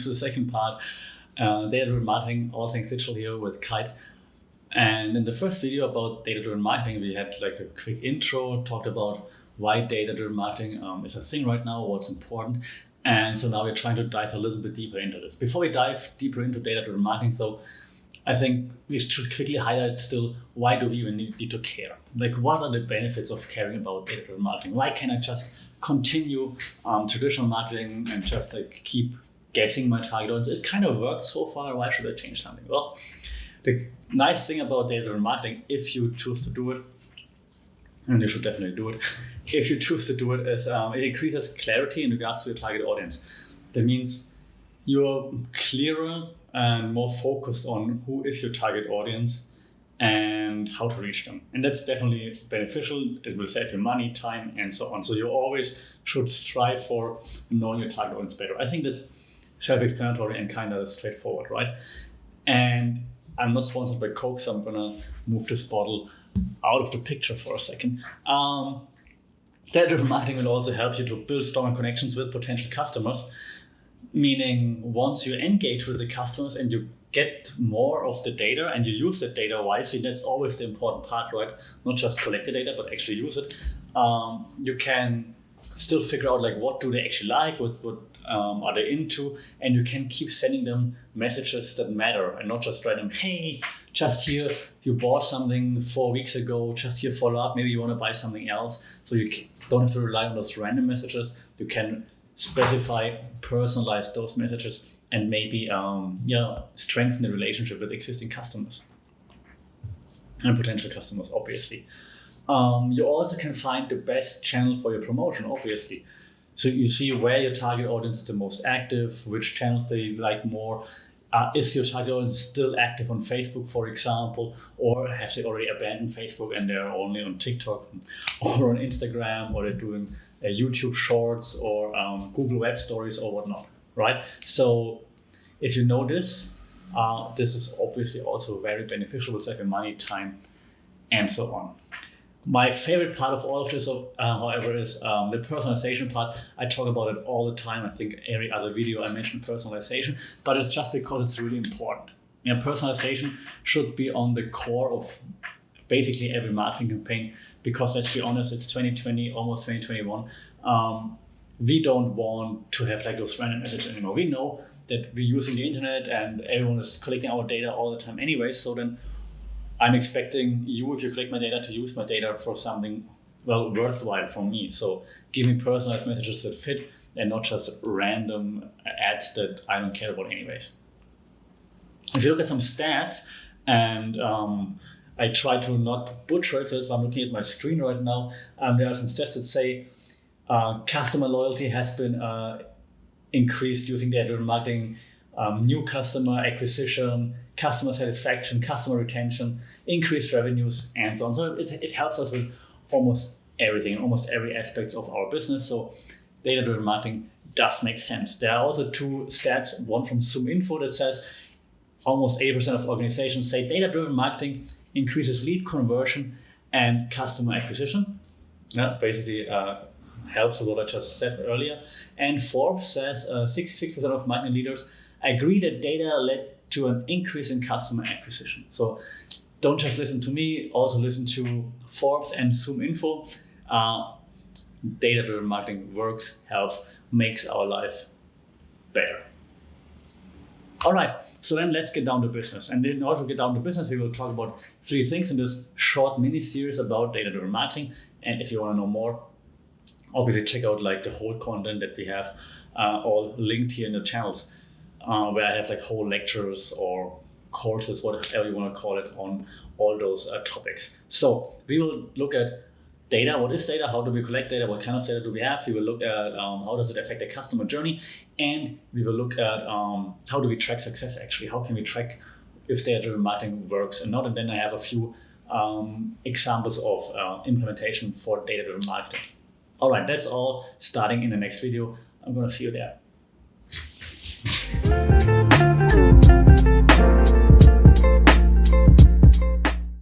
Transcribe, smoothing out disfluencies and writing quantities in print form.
the second part, data-driven marketing, all things digital here with Kite. And in the first video about data-driven marketing, we had like a quick intro, talked about why data-driven marketing is a thing right now, what's important. And so now we're trying to dive a little bit deeper into this. Before we dive deeper into data-driven marketing, though, I think we should quickly highlight still, why do we even need to care? Like, what are the benefits of caring about data-driven marketing? Why can't I just continue traditional marketing and just like keep guessing my target audience? It kind of worked so far. Why should I change something? Well, the nice thing about data-driven marketing, if you choose to do it, and you should definitely do it, if you choose to do it, is it increases clarity in regards to your target audience. That means you're clearer and more focused on who is your target audience and how to reach them. And that's definitely beneficial. It will save you money, time, and so on. So you always should strive for knowing your target audience better. I think that's self-explanatory and kind of straightforward, right? And I'm not sponsored by Coke, so I'm gonna move this bottle out of the picture for a second. Data-driven marketing will also help you to build stronger connections with potential customers, meaning once you engage with the customers and you get more of the data and you use the data wisely, that's always the important part, right? Not just collect the data, but actually use it. You can still figure out like what do they actually like, what are they into, and you can keep sending them messages that matter and not just write them, hey, just here, you bought something 4 weeks ago, just here, follow up, maybe you want to buy something else. So you don't have to rely on those random messages. You can specify, personalize those messages, and maybe strengthen the relationship with existing customers and potential customers, obviously. You also can find the best channel for your promotion, obviously. So you see where your target audience is the most active, which channels they like more. Is your target audience still active on Facebook, for example, or have they already abandoned Facebook and they're only on TikTok or on Instagram, or they're doing YouTube Shorts or Google Web Stories or whatnot, right? So if you know this, this is obviously also very beneficial, will save you money, time, and so on. My favorite part of all of this, however, is the personalization part. I talk about it all the time. I think every other video I mention personalization, but it's just because it's really important. Personalization should be on the core of basically every marketing campaign, because let's be honest, it's 2020, almost 2021. We don't want to have like those random messages anymore. We know that we're using the internet and everyone is collecting our data all the time anyway. So then I'm expecting you, if you collect my data, to use my data for something, well, worthwhile for me. So give me personalized messages that fit and not just random ads that I don't care about anyways. If you look at some stats, and I try to not butcher it, so that's why I'm looking at my screen right now. There are some stats that say customer loyalty has been increased using data-driven marketing, new customer acquisition, customer satisfaction, customer retention, increased revenues, and so on. So it helps us with almost everything, almost every aspect of our business. So data-driven marketing does make sense. There are also two stats, one from ZoomInfo that says almost 80% of organizations say data-driven marketing increases lead conversion and customer acquisition. That basically helps with what I just said earlier. And Forbes says 66% of marketing leaders agree that data led to an increase in customer acquisition. So don't just listen to me, also listen to Forbes and ZoomInfo. Data-driven marketing works, helps, makes our life better. All right, so then let's get down to business. And in order to get down to business, we will talk about 3 things in this short mini series about data-driven marketing. And if you want to know more, obviously check out like the whole content that we have all linked here in the channels, where I have like whole lectures or courses, whatever you want to call it, on all those topics. So we will look at data. What is data? How do we collect data? What kind of data do we have? We will look at how does it affect the customer journey, and we will look at how do we track success actually? How can we track if data-driven marketing works and not? And then I have a few examples of implementation for data-driven marketing. All right, that's all starting in the next video. I'm going to see you there.